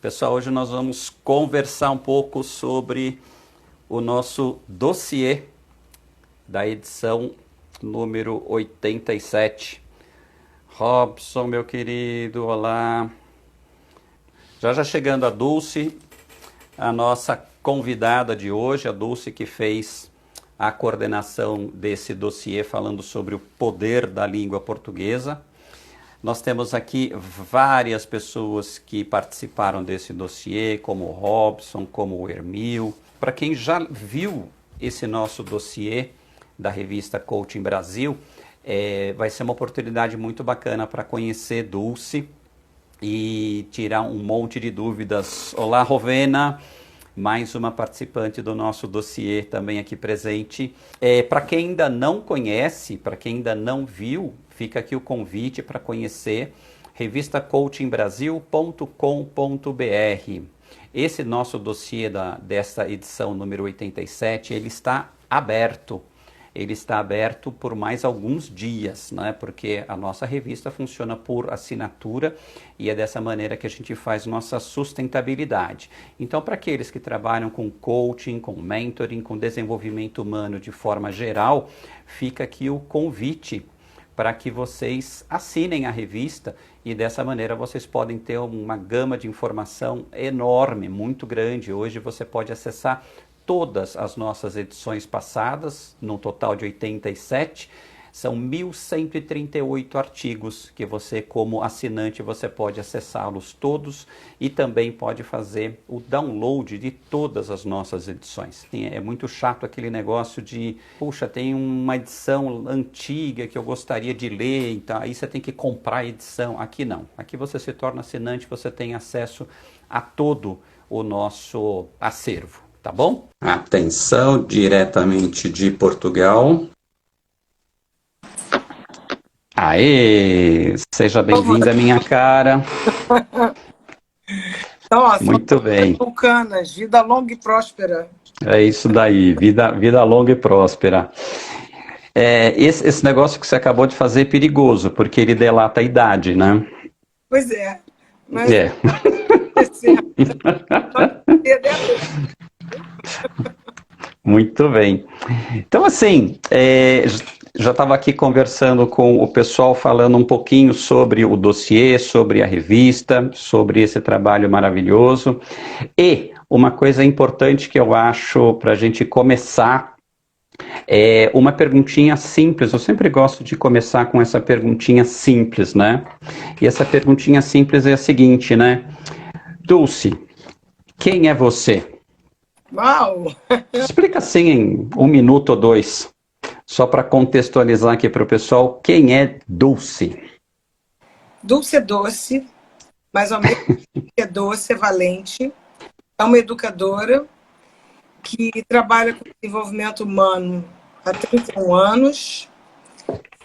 Pessoal, hoje nós vamos conversar um pouco sobre o nosso dossiê da edição número 87. Robson, meu querido, olá. Já chegando a Dulce, a nossa convidada de hoje, a Dulce que fez a coordenação desse dossiê falando sobre o poder da língua portuguesa. Nós temos aqui várias pessoas que participaram desse dossiê, como o Robson, como o Hermil. Para quem já viu esse nosso dossiê da revista Coaching Brasil, vai ser uma oportunidade muito bacana para conhecer Dulce e tirar um monte de dúvidas. Olá, Rovena, mais uma participante do nosso dossiê também aqui presente. Para quem ainda não conhece, para quem ainda não viu, fica aqui o convite para conhecer revistacoachingbrasil.com.br. Esse nosso dossiê desta edição número 87, ele está aberto. Ele está aberto por mais alguns dias, né? Porque a nossa revista funciona por assinatura e é dessa maneira que a gente faz nossa sustentabilidade. Então, para aqueles que trabalham com coaching, com mentoring, com desenvolvimento humano de forma geral, fica aqui o convite para que vocês assinem a revista e dessa maneira vocês podem ter uma gama de informação enorme, muito grande. Hoje você pode acessar todas as nossas edições passadas, num total de 87, são 1.138 artigos que você, como assinante, você pode acessá-los todos e também pode fazer o download de todas as nossas edições. É muito chato aquele negócio de, puxa, tem uma edição antiga que eu gostaria de ler, então aí você tem que comprar a edição. Aqui não. Aqui você se torna assinante, você tem acesso a todo o nosso acervo. Tá bom? Atenção, diretamente de Portugal. Aê! Seja bem-vinda, minha cara. Então, ó, muito bem. Vulcanas, vida longa e próspera. É isso daí, vida longa e próspera. Esse negócio que você acabou de fazer é perigoso, porque ele delata a idade, né? Pois é. Mas Muito bem. Então, assim, já estava aqui conversando com o pessoal, falando um pouquinho sobre o dossiê, sobre a revista, sobre esse trabalho maravilhoso. E uma coisa importante que eu acho para a gente começar é uma perguntinha simples. Eu sempre gosto de começar com essa perguntinha simples, né? E essa perguntinha simples é a seguinte, né? Dulce, quem é você? Uau! Explica assim em 1 minuto ou 2, só para contextualizar aqui para o pessoal, quem é Dulce? Dulce é doce, mas ao mesmo tempo que é doce, é valente. É uma educadora que trabalha com desenvolvimento humano há 31 anos.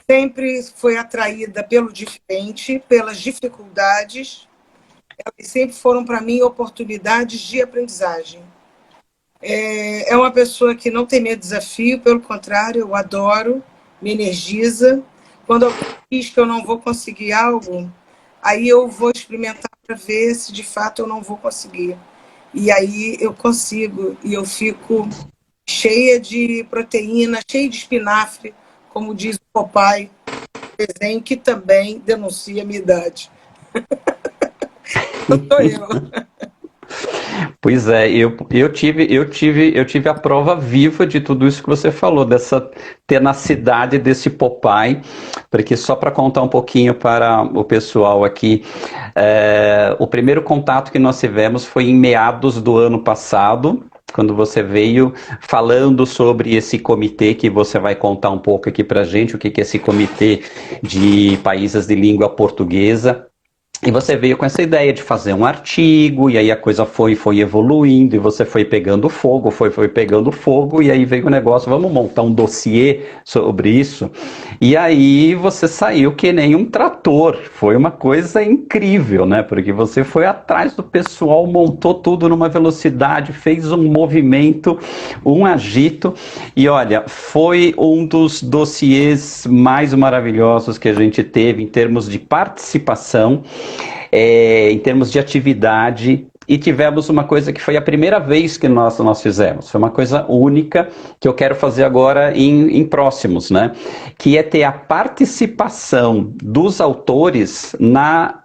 Sempre foi atraída pelo diferente, pelas dificuldades. Elas sempre foram para mim oportunidades de aprendizagem. É uma pessoa que não tem medo de desafio, pelo contrário, eu adoro, me energiza. Quando alguém diz que eu não vou conseguir algo, aí eu vou experimentar para ver se de fato eu não vou conseguir. E aí eu consigo, e eu fico cheia de proteína, cheia de espinafre, como diz o Popeye, desenho que também denuncia a minha idade. Sou eu. Pois é, eu tive a prova viva de tudo isso que você falou, dessa tenacidade desse Popeye, porque só para contar um pouquinho para o pessoal aqui, o primeiro contato que nós tivemos foi em meados do ano passado, quando você veio falando sobre esse comitê, que você vai contar um pouco aqui para a gente, o que é esse comitê de países de língua portuguesa. E você veio com essa ideia de fazer um artigo, e aí a coisa foi evoluindo, e você foi pegando fogo, foi pegando fogo, e aí veio o negócio, vamos montar um dossiê sobre isso. E aí você saiu que nem um trator, foi uma coisa incrível, né? Porque você foi atrás do pessoal, montou tudo numa velocidade, fez um movimento, um agito, e olha, foi um dos dossiês mais maravilhosos que a gente teve em termos de participação, em termos de atividade, e tivemos uma coisa que foi a primeira vez que nós fizemos. Foi uma coisa única que eu quero fazer agora em próximos, né? Que é ter a participação dos autores na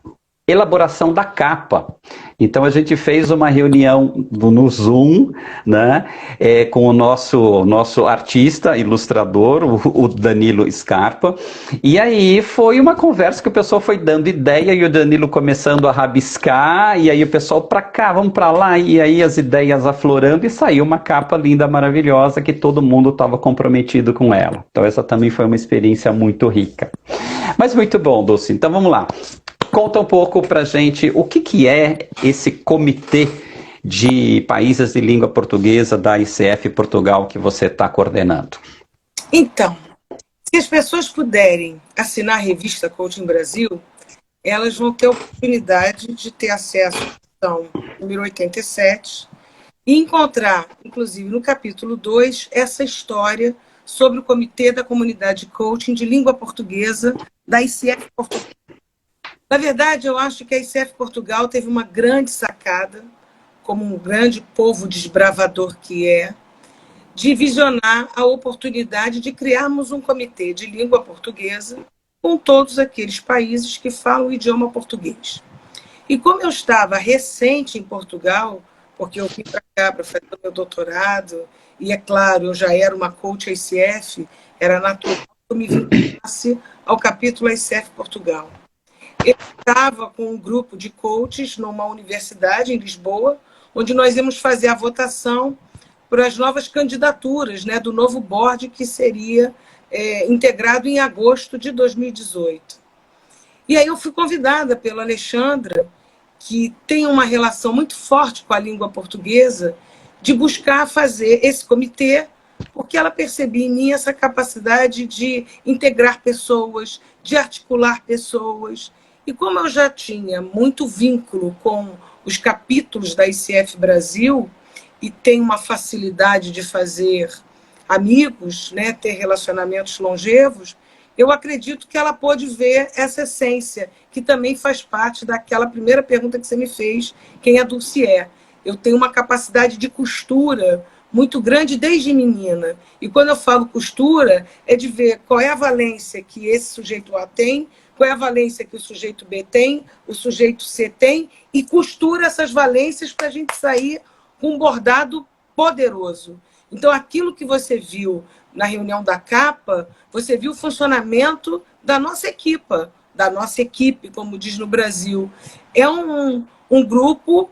elaboração da capa. Então a gente fez uma reunião no Zoom, né, com o nosso artista, ilustrador, o Danilo Scarpa, e aí foi uma conversa que o pessoal foi dando ideia e o Danilo começando a rabiscar, e aí o pessoal para cá, vamos para lá, e aí as ideias aflorando, e saiu uma capa linda, maravilhosa, que todo mundo estava comprometido com ela. Então essa também foi uma experiência muito rica. Mas muito bom, Dulce. Então vamos lá. Conta um pouco pra gente o que é esse comitê de países de língua portuguesa da ICF Portugal que você está coordenando. Então, se as pessoas puderem assinar a revista Coaching Brasil, elas vão ter a oportunidade de ter acesso à edição número 87 e encontrar, inclusive no capítulo 2, essa história sobre o Comitê da Comunidade Coaching de Língua Portuguesa da ICF Portugal. Na verdade, eu acho que a ICF Portugal teve uma grande sacada, como um grande povo desbravador que é, de visionar a oportunidade de criarmos um comitê de língua portuguesa com todos aqueles países que falam o idioma português. E como eu estava recente em Portugal, porque eu vim para cá para fazer o meu doutorado, e é claro, eu já era uma coach ICF, era natural que eu me vinculasse ao capítulo ICF Portugal. Eu estava com um grupo de coaches numa universidade em Lisboa, onde nós íamos fazer a votação para as novas candidaturas, né, do novo board que seria integrado em agosto de 2018. E aí eu fui convidada pela Alexandra, que tem uma relação muito forte com a língua portuguesa, de buscar fazer esse comitê, porque ela percebia em mim essa capacidade de integrar pessoas, de articular pessoas. E como eu já tinha muito vínculo com os capítulos da ICF Brasil e tenho uma facilidade de fazer amigos, né, ter relacionamentos longevos, eu acredito que ela pôde ver essa essência, que também faz parte daquela primeira pergunta que você me fez, quem a Dulce é. Eu tenho uma capacidade de costura muito grande desde menina. E quando eu falo costura, é de ver qual é a valência que esse sujeito A tem, qual é a valência que o sujeito B tem, o sujeito C tem, e costura essas valências para a gente sair com um bordado poderoso. Então, aquilo que você viu na reunião da capa, você viu o funcionamento da nossa equipe, como diz no Brasil. É um grupo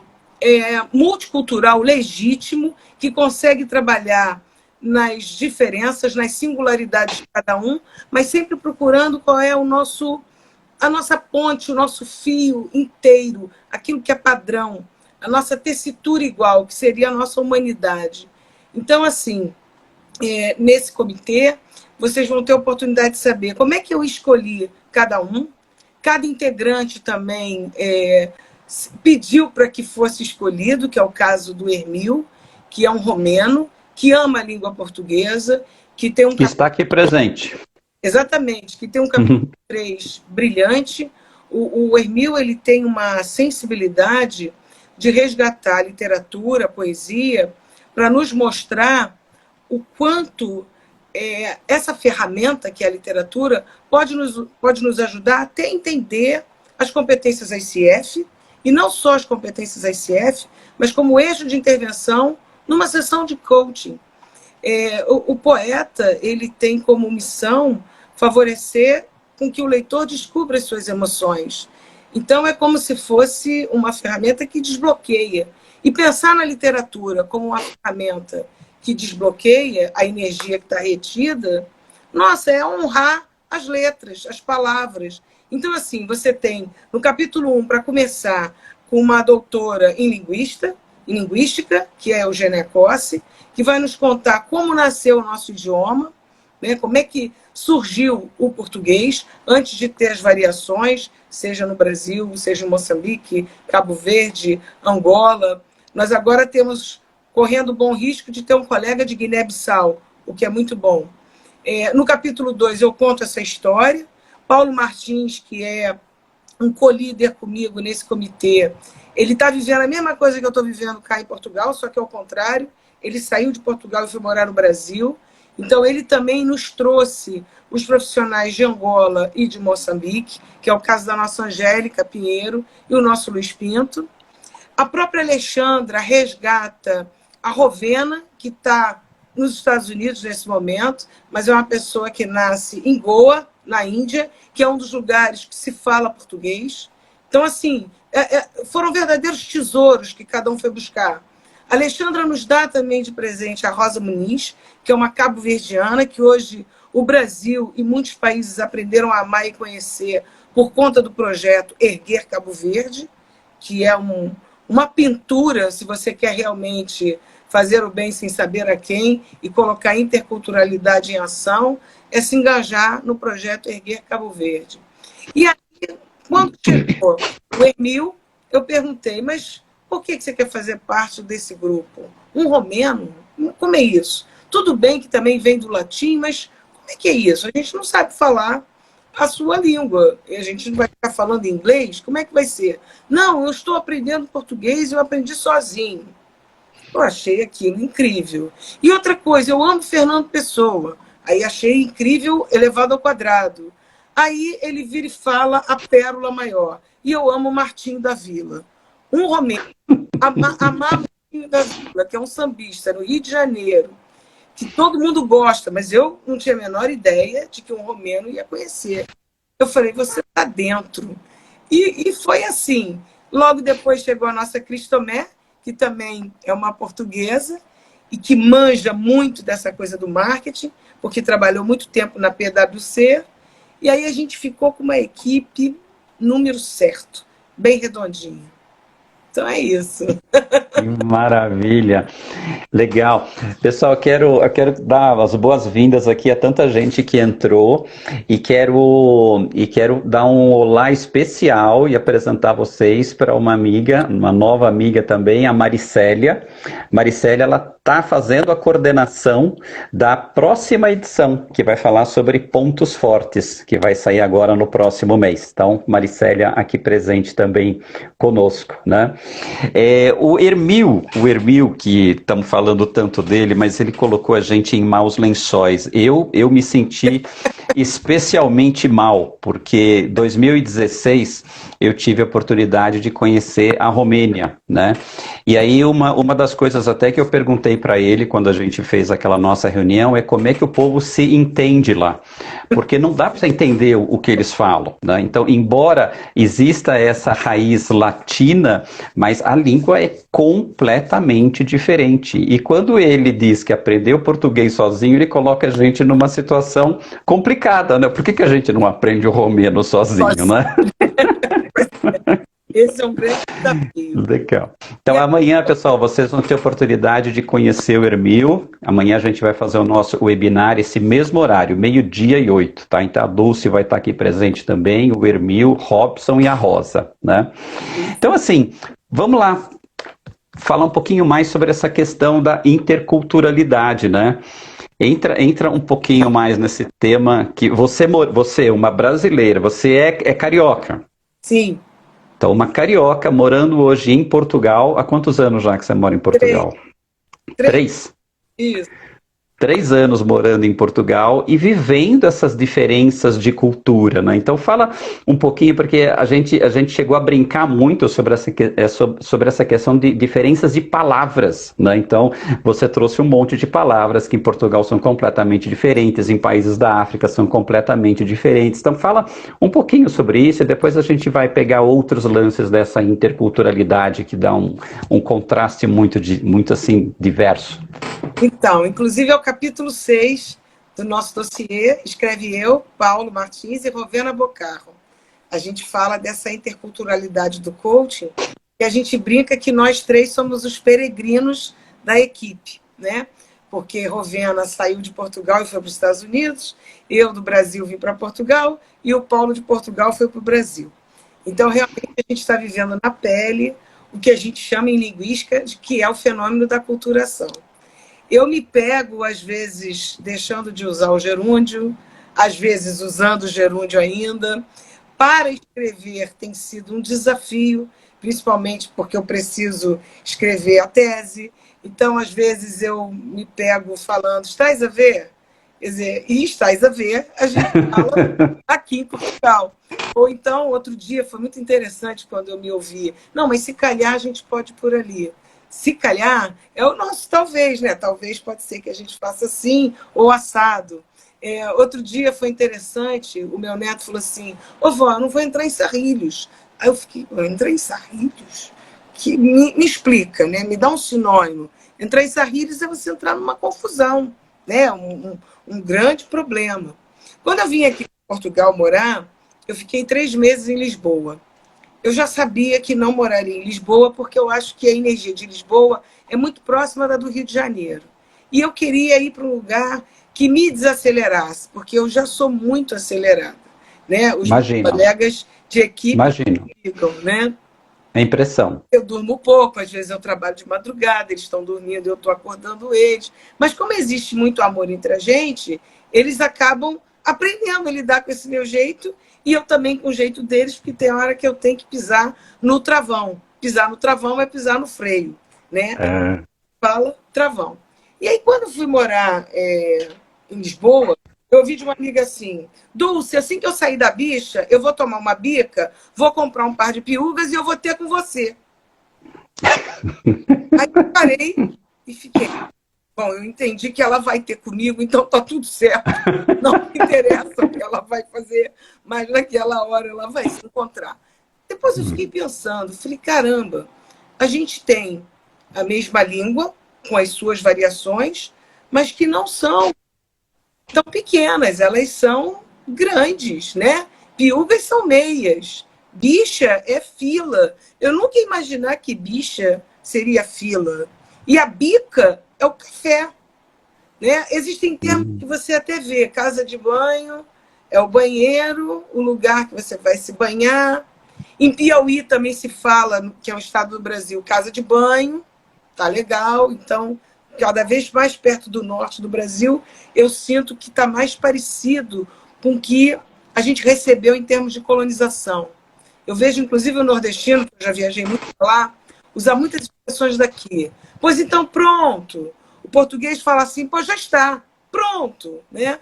multicultural legítimo, que consegue trabalhar nas diferenças, nas singularidades de cada um, mas sempre procurando qual é a nossa ponte, o nosso fio inteiro, aquilo que é padrão, a nossa tessitura igual, que seria a nossa humanidade. Então, assim, nesse comitê, vocês vão ter a oportunidade de saber como é que eu escolhi cada um. Cada integrante também pediu para que fosse escolhido, que é o caso do Hermil, que é um romeno, que ama a língua portuguesa, que tem um... Que está aqui presente. Exatamente, que tem um capítulo 3 brilhante. O Hermil, ele tem uma sensibilidade de resgatar a literatura, a poesia, para nos mostrar o quanto essa ferramenta, que é a literatura, pode nos ajudar até a entender as competências ICF, e não só as competências ICF, mas como eixo de intervenção numa sessão de coaching. O poeta, ele tem como missão favorecer com que o leitor descubra as suas emoções. Então, é como se fosse uma ferramenta que desbloqueia. E pensar na literatura como uma ferramenta que desbloqueia a energia que está retida, nossa, é honrar as letras, as palavras. Então, assim, você tem, no capítulo 1, para começar, com uma doutora em linguística, que é Eugênia Cosse, que vai nos contar como nasceu o nosso idioma, né, como é que surgiu o português, antes de ter as variações, seja no Brasil, seja em Moçambique, Cabo Verde, Angola. Nós agora temos, correndo bom risco, de ter um colega de Guiné-Bissau, o que é muito bom. No capítulo 2, eu conto essa história. Paulo Martins, que é um co-líder comigo nesse comitê, ele está vivendo a mesma coisa que eu estou vivendo cá em Portugal, só que ao contrário, ele saiu de Portugal e foi morar no Brasil. Então, ele também nos trouxe os profissionais de Angola e de Moçambique, que é o caso da nossa Angélica Pinheiro e o nosso Luiz Pinto. A própria Alexandra resgata a Rovena, que está nos Estados Unidos nesse momento, mas é uma pessoa que nasce em Goa, na Índia, que é um dos lugares que se fala português. Então, assim, foram verdadeiros tesouros que cada um foi buscar. A Alexandra nos dá também de presente a Rosa Muniz, que é uma cabo-verdiana, que hoje o Brasil e muitos países aprenderam a amar e conhecer por conta do projeto Erguer Cabo Verde, que é uma pintura, se você quer realmente fazer o bem sem saber a quem e colocar a interculturalidade em ação, é se engajar no projeto Erguer Cabo Verde. E aí, quando chegou o Emil, eu perguntei, mas por que você quer fazer parte desse grupo? Um romeno? Como é isso? Tudo bem que também vem do latim, mas como é que é isso? A gente não sabe falar a sua língua. E a gente não vai ficar falando inglês? Como é que vai ser? Não, eu estou aprendendo português e eu aprendi sozinho. Eu achei aquilo incrível. E outra coisa, eu amo Fernando Pessoa. Aí achei incrível elevado ao quadrado. Aí ele vira e fala a pérola maior. E eu amo Martinho da Vila. Um romeno, amar Martinho da Vila, que é um sambista no Rio de Janeiro, que todo mundo gosta, mas eu não tinha a menor ideia de que um romeno ia conhecer. Eu falei, você está dentro. E foi assim. Logo depois chegou a nossa Cristomé, que também é uma portuguesa e que manja muito dessa coisa do marketing, porque trabalhou muito tempo na PwC. E aí a gente ficou com uma equipe número certo, bem redondinha. Então é isso. Que maravilha, legal. Pessoal, eu quero dar as boas-vindas aqui a tanta gente que entrou e quero dar um olá especial e apresentar vocês para uma amiga, uma nova amiga também, a Maricélia. Maricélia, ela está fazendo a coordenação da próxima edição, que vai falar sobre pontos fortes, que vai sair agora no próximo mês. Então, Maricélia aqui presente também conosco, né? O Ermil, que estamos falando tanto dele, mas ele colocou a gente em maus lençóis. Eu me senti especialmente mal, porque 2016 eu tive a oportunidade de conhecer a Romênia, né? E aí uma das coisas até que eu perguntei para ele quando a gente fez aquela nossa reunião é como é que o povo se entende lá, porque não dá para você entender o que eles falam, né? Então, embora exista essa raiz latina, mas a língua é completamente diferente. E quando ele diz que aprendeu português sozinho, ele coloca a gente numa situação complicada, né? Por que a gente não aprende o romeno sozinho, né? Esse é um grande desafio. Legal. Então, amanhã, pessoal, vocês vão ter a oportunidade de conhecer o Ermil. Amanhã a gente vai fazer o nosso webinar, esse mesmo horário, 12h08, tá? Então, a Dulce vai estar aqui presente também, o Ermil, Robson e a Rosa, né? Então, assim, vamos lá falar um pouquinho mais sobre essa questão da interculturalidade, né? Entra um pouquinho mais nesse tema que você é uma brasileira, você é carioca. Sim. Então, uma carioca morando hoje em Portugal. Há quantos anos já que você mora em Portugal? Três? Isso. 3 anos morando em Portugal e vivendo essas diferenças de cultura, né? Então fala um pouquinho, porque a gente chegou a brincar muito sobre essa questão de diferenças de palavras, né? Então você trouxe um monte de palavras que em Portugal são completamente diferentes, em países da África são completamente diferentes. Então fala um pouquinho sobre isso e depois a gente vai pegar outros lances dessa interculturalidade que dá um contraste muito assim diverso. Então, inclusive é o capítulo 6 do nosso dossiê, escreve eu, Paulo Martins e Rovena Bocarro. A gente fala dessa interculturalidade do coaching e a gente brinca que nós três somos os peregrinos da equipe, né? Porque Rovena saiu de Portugal e foi para os Estados Unidos, eu do Brasil vim para Portugal e o Paulo de Portugal foi para o Brasil. Então, realmente, a gente está vivendo na pele o que a gente chama em linguística de que é o fenômeno da aculturação. Eu me pego, às vezes, deixando de usar o gerúndio, às vezes usando o gerúndio ainda, Para escrever tem sido um desafio, principalmente porque eu preciso escrever a tese. Então, às vezes, eu me pego falando, estás a ver? Quer dizer, e estás a ver, a gente fala aqui em Portugal. Ou então, outro dia, foi muito interessante quando eu me ouvi. Não, mas se calhar a gente pode ir por ali. Se calhar é o nosso talvez, né? Talvez pode ser que a gente faça assim ou assado. Outro dia foi interessante, o meu neto falou assim, ô vó, eu não vou entrar em Sarrilhos. Aí eu fiquei, eu entrei em Sarrilhos? Que, me explica, né? Me dá um sinônimo. Entrar em Sarrilhos é você entrar numa confusão, né? Um grande problema. Quando eu vim aqui para Portugal morar, eu fiquei 3 meses em Lisboa. Eu já sabia que não moraria em Lisboa, porque eu acho que a energia de Lisboa é muito próxima da do Rio de Janeiro. E eu queria ir para um lugar que me desacelerasse, porque eu já sou muito acelerada. Né? Os meus Imagino, colegas de equipe imagino. ficam, né? É impressão. Eu durmo pouco, às vezes eu trabalho de madrugada, eles estão dormindo, eu estou acordando eles. Mas como existe muito amor entre a gente, eles acabam aprendendo a lidar com esse meu jeito e eu também com o jeito deles, porque tem hora que eu tenho que pisar no travão. Pisar no travão é pisar no freio, né? Fala travão. E aí, quando eu fui morar em Lisboa, eu ouvi de uma amiga assim, Dulce, assim que eu sair da bicha, eu vou tomar uma bica, vou comprar um par de piugas e eu vou ter com você. Aí eu parei e fiquei. Bom, eu entendi que ela vai ter comigo, então tá tudo certo. Não me interessa o que ela vai fazer, mas naquela hora ela vai se encontrar. Depois eu fiquei pensando, falei, caramba, a gente tem a mesma língua, com as suas variações, mas que não são tão pequenas, elas são grandes, né? Piugas são meias, bicha é fila. Eu nunca ia imaginar que bicha seria fila. E a bica é o café. Né? Existem termos que você até vê, casa de banho, é o banheiro, o lugar que você vai se banhar. Em Piauí também se fala, que é um estado do Brasil, casa de banho, tá legal. Então, cada vez mais perto do norte do Brasil, eu sinto que está mais parecido com o que a gente recebeu em termos de colonização. Eu vejo, inclusive, o nordestino, que eu já viajei muito lá, usar muitas expressões daqui. Pois então, pronto. O português fala assim, pois já está, pronto. Né?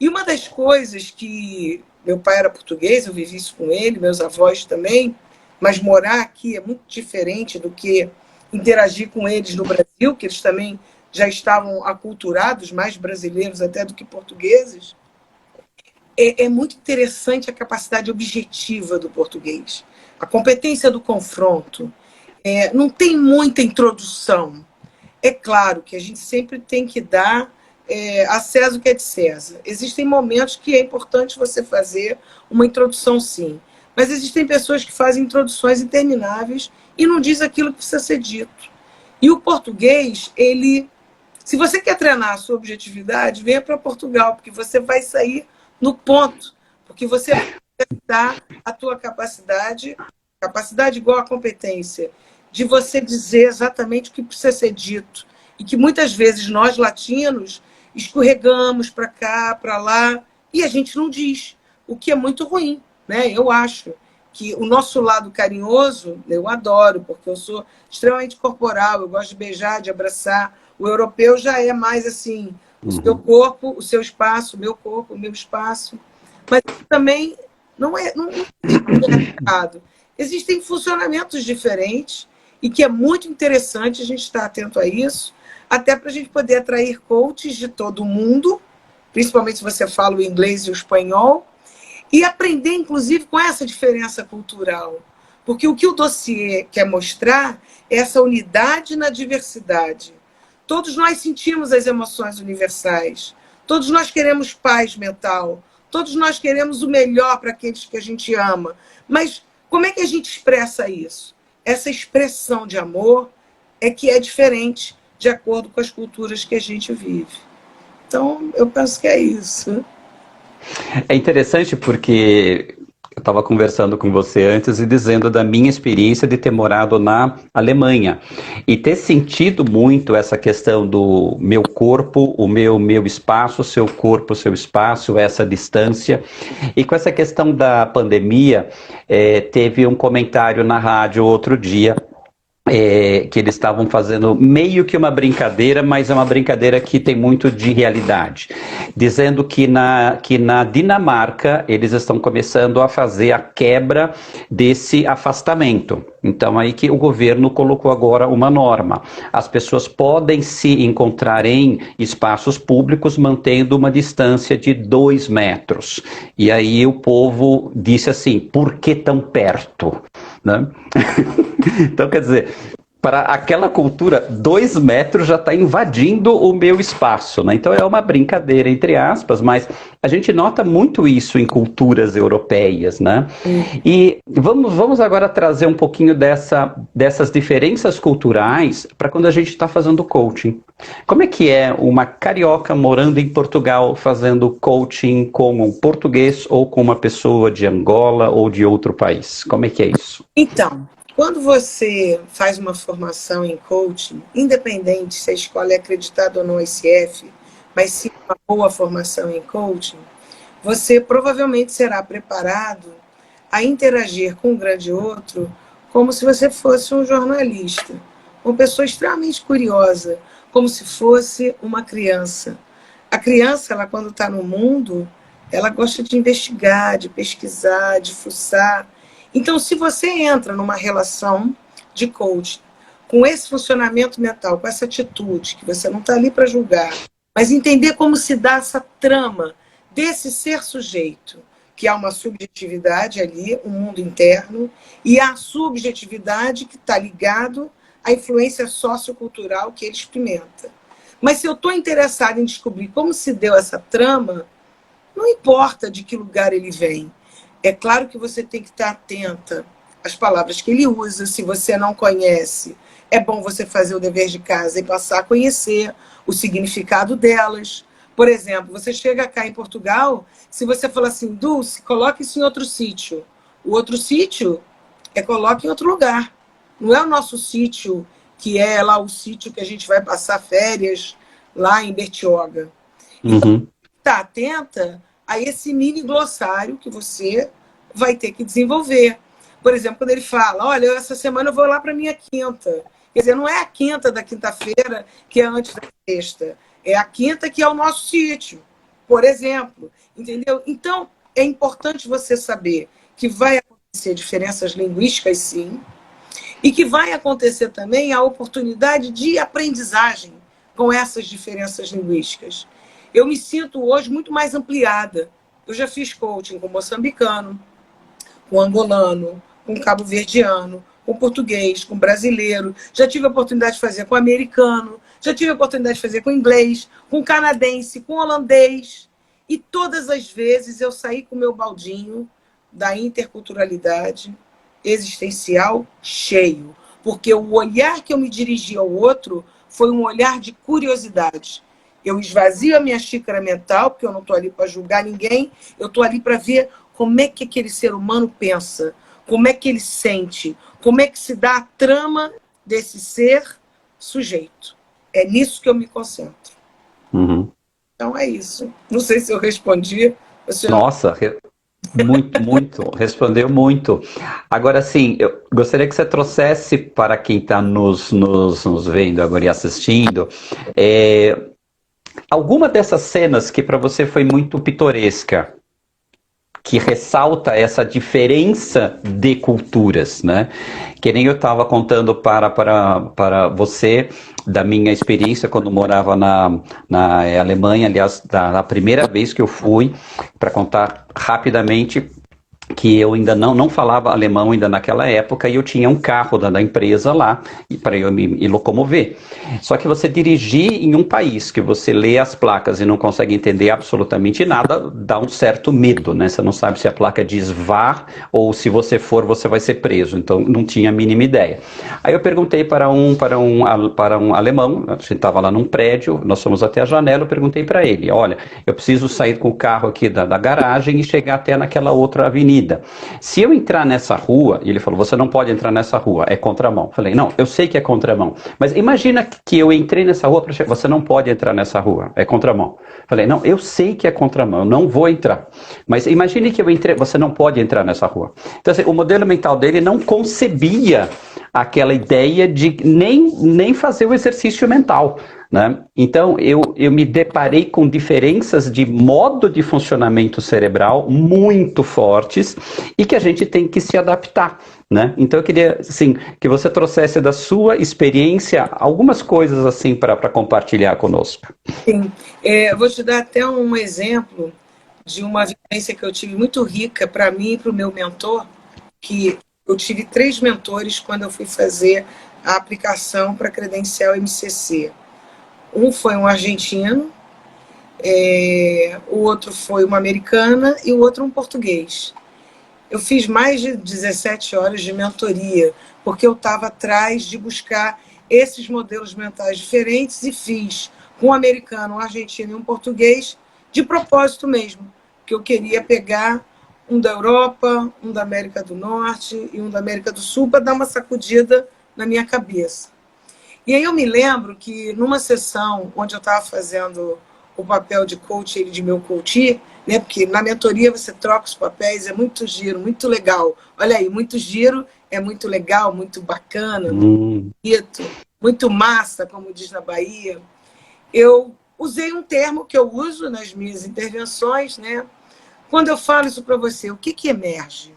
E uma das coisas que... Meu pai era português, eu vivi isso com ele, meus avós também, mas morar aqui é muito diferente do que interagir com eles no Brasil, que eles também já estavam aculturados, mais brasileiros até do que portugueses. É muito interessante a capacidade objetiva do português, a competência do confronto. Não tem muita introdução. É claro que a gente sempre tem que dar a César o que é de César. Existem momentos que é importante você fazer uma introdução, sim. Mas existem pessoas que fazem introduções intermináveis e não diz aquilo que precisa ser dito. E o português, ele... Se você quer treinar a sua objetividade, venha para Portugal, porque você vai sair no ponto. Porque você vai exercitar a tua capacidade igual a competência, de você dizer exatamente o que precisa ser dito. E que muitas vezes nós, latinos, escorregamos para cá, para lá, e a gente não diz, o que é muito ruim. Né? Eu acho que o nosso lado carinhoso, eu adoro, porque eu sou extremamente corporal, eu gosto de beijar, de abraçar. O europeu já é mais assim, o seu corpo, o seu espaço, o meu corpo, o meu espaço. Mas também não é errado. Existem funcionamentos diferentes e que é muito interessante a gente estar atento a isso, até para a gente poder atrair coaches de todo o mundo, principalmente se você fala o inglês e o espanhol, e aprender, inclusive, com essa diferença cultural. Porque o que o dossiê quer mostrar é essa unidade na diversidade. Todos nós sentimos as emoções universais. Todos nós queremos paz mental. Todos nós queremos o melhor para aqueles que a gente ama. Mas como é que a gente expressa isso? Essa expressão de amor é que é diferente de acordo com as culturas que a gente vive. Então, eu penso que é isso. É interessante porque Eu estava conversando com você antes e dizendo da minha experiência de ter morado na Alemanha e ter sentido muito essa questão do meu corpo, o meu espaço, seu corpo, seu espaço, essa distância. E com essa questão da pandemia, teve um comentário na rádio outro dia, que eles estavam fazendo meio que uma brincadeira, mas é uma brincadeira que tem muito de realidade, dizendo que na Dinamarca eles estão começando a fazer a quebra desse afastamento. Então aí que o governo colocou agora uma norma. As pessoas podem se encontrar em espaços públicos mantendo uma distância de 2 metros. E aí o povo disse assim, por que tão perto? Né? Então, quer dizer, para aquela cultura, 2 metros já está invadindo o meu espaço, né? Então é uma brincadeira, entre aspas, mas a gente nota muito isso em culturas europeias, né? E vamos agora trazer um pouquinho dessas diferenças culturais para quando a gente está fazendo coaching. Como é que é uma carioca morando em Portugal fazendo coaching com um português ou com uma pessoa de Angola ou de outro país? Como é que é isso? Então, quando você faz uma formação em coaching, independente se a escola é acreditada ou não ICF, mas se uma boa formação em coaching, você provavelmente será preparado a interagir com o grande outro como se você fosse um jornalista, uma pessoa extremamente curiosa, como se fosse uma criança. A criança, ela quando está no mundo, ela gosta de investigar, de pesquisar, de fuçar. Então, se você entra numa relação de coaching com esse funcionamento mental, com essa atitude, que você não está ali para julgar, mas entender como se dá essa trama desse ser sujeito, que há uma subjetividade ali, um mundo interno, e a subjetividade que está ligado à influência sociocultural que ele experimenta. Mas se eu estou interessado em descobrir como se deu essa trama, não importa de que lugar ele vem. É claro que você tem que estar atenta às palavras que ele usa. Se você não conhece, é bom você fazer o dever de casa e passar a conhecer o significado delas. Por exemplo, você chega cá em Portugal, se você falar assim, Dulce, coloque isso em outro sítio. O outro sítio é coloque em outro lugar. Não é o nosso sítio, que é lá o sítio que a gente vai passar férias, lá em Bertioga. Então, está atenta a esse mini glossário que você vai ter que desenvolver. Por exemplo, quando ele fala, olha, essa semana eu vou lá para a minha quinta. Quer dizer, não é a quinta da quinta-feira que é antes da sexta. É a quinta que é o nosso sítio, por exemplo. Entendeu? Então, é importante você saber que vai acontecer diferenças linguísticas, sim, e que vai acontecer também a oportunidade de aprendizagem com essas diferenças linguísticas. Eu me sinto hoje muito mais ampliada. Eu já fiz coaching com moçambicano, com angolano, com cabo-verdiano, com português, com brasileiro. Já tive a oportunidade de fazer com americano, já tive a oportunidade de fazer com inglês, com canadense, com holandês. E todas as vezes eu saí com o meu baldinho da interculturalidade existencial cheio. Porque o olhar que eu me dirigi ao outro foi um olhar de curiosidade. Eu esvazio a minha xícara mental, porque eu não estou ali para julgar ninguém, eu estou ali para ver como é que aquele ser humano pensa, como é que ele sente, como é que se dá a trama desse ser sujeito. É nisso que eu me concentro. Então é isso. Não sei se eu respondi. Nossa, muito, respondeu muito. Agora sim, eu gostaria que você trouxesse para quem está nos vendo agora e assistindo, alguma dessas cenas que para você foi muito pitoresca, que ressalta essa diferença de culturas, né? Que nem eu estava contando para você da minha experiência quando morava na Alemanha, aliás, da primeira vez que eu fui, para contar rapidamente que eu ainda não falava alemão ainda naquela época e eu tinha um carro da empresa lá para eu me locomover. Só que você dirigir em um país que você lê as placas e não consegue entender absolutamente nada, dá um certo medo, né? Você não sabe se a placa diz vá ou se você for, você vai ser preso. Então, não tinha a mínima ideia. Aí eu perguntei para um alemão, a gente estava lá num prédio, nós fomos até a janela, eu perguntei para ele, olha, eu preciso sair com o carro aqui da garagem e chegar até naquela outra avenida. vida. Se eu entrar nessa rua, e ele falou, você não pode entrar nessa rua, é contramão. Eu falei, não, eu sei que é contramão, mas imagina que eu entrei nessa rua, você não pode entrar nessa rua, é contramão. Eu falei, não, eu sei que é contramão, eu não vou entrar. Mas imagine que eu entrei, você não pode entrar nessa rua. Então, assim, o modelo mental dele não concebia aquela ideia de nem fazer o exercício mental. Né? Então, eu me deparei com diferenças de modo de funcionamento cerebral muito fortes e que a gente tem que se adaptar. Né? Então, eu queria assim, que você trouxesse da sua experiência algumas coisas assim para compartilhar conosco. Sim, eu vou te dar até um exemplo de uma vivência que eu tive muito rica para mim e para o meu mentor, que eu tive 3 mentores quando eu fui fazer a aplicação para credencial MCC. Um foi um argentino, o outro foi uma americana e o outro um português. Eu fiz mais de 17 horas de mentoria, porque eu estava atrás de buscar esses modelos mentais diferentes e fiz com um americano, um argentino e um português de propósito mesmo, que eu queria pegar um da Europa, um da América do Norte e um da América do Sul para dar uma sacudida na minha cabeça. E aí eu me lembro que numa sessão onde eu estava fazendo o papel de coach e de meu coach, né, porque na mentoria você troca os papéis, é muito giro, muito legal. Olha aí, muito giro, é muito legal, muito bacana, muito bonito, muito massa, como diz na Bahia. Eu usei um termo que eu uso nas minhas intervenções, né? Quando eu falo isso para você, o que emerge?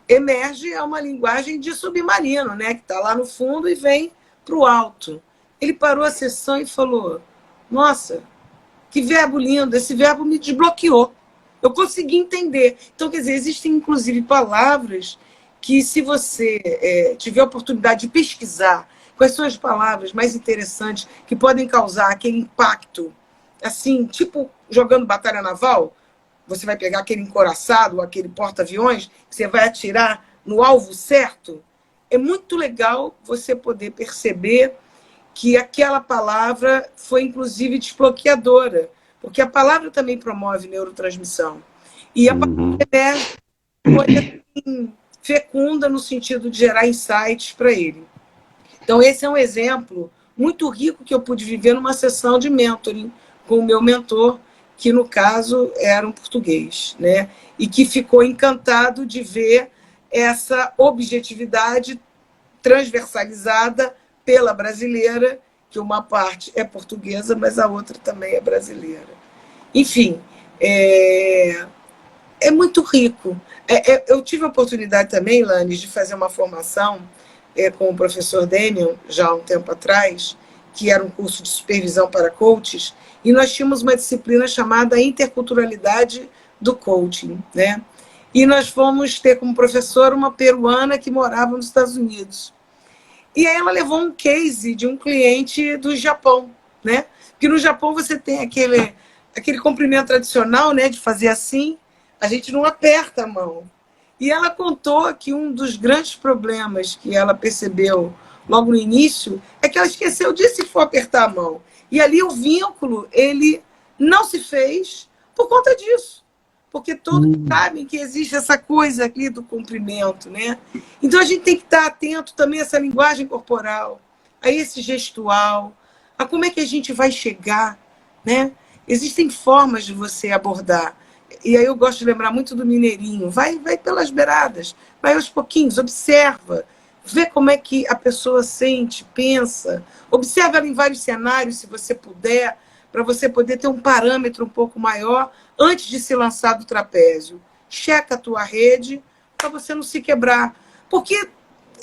Emerge é uma linguagem de submarino, né, que está lá no fundo e vem para o alto. Ele parou a sessão e falou, nossa, que verbo lindo, esse verbo me desbloqueou. Eu consegui entender. Então, quer dizer, existem inclusive palavras que, se você tiver a oportunidade de pesquisar quais são as palavras mais interessantes que podem causar aquele impacto, assim, tipo jogando batalha naval, você vai pegar aquele encoraçado, aquele porta-aviões, que você vai atirar no alvo certo. É muito legal você poder perceber que aquela palavra foi, inclusive, desbloqueadora, porque a palavra também promove neurotransmissão. E a palavra foi assim, fecunda no sentido de gerar insights para ele. Então, esse é um exemplo muito rico que eu pude viver numa sessão de mentoring com o meu mentor, que, no caso, era um português, né? E que ficou encantado de ver essa objetividade transversalizada pela brasileira, que uma parte é portuguesa, mas a outra também é brasileira. Enfim, é muito rico. Eu tive a oportunidade também, Lanes, de fazer uma formação com o professor Daniel, já há um tempo atrás, que era um curso de supervisão para coaches, e nós tínhamos uma disciplina chamada Interculturalidade do Coaching, né? E nós fomos ter como professora uma peruana que morava nos Estados Unidos. E aí ela levou um case de um cliente do Japão, né? Porque no Japão você tem aquele cumprimento tradicional, né, de fazer assim, a gente não aperta a mão. E ela contou que um dos grandes problemas que ela percebeu logo no início é que ela esqueceu de se for apertar a mão. E ali o vínculo, ele não se fez por conta disso. Porque todos sabem que existe essa coisa aqui do cumprimento, né? Então a gente tem que estar atento também a essa linguagem corporal, a esse gestual, a como é que a gente vai chegar, né? Existem formas de você abordar. E aí eu gosto de lembrar muito do mineirinho. Vai pelas beiradas, vai aos pouquinhos, observa, vê como é que a pessoa sente, pensa, observa ela em vários cenários, se você puder, para você poder ter um parâmetro um pouco maior antes de se lançar do trapézio. Checa a tua rede para você não se quebrar. Porque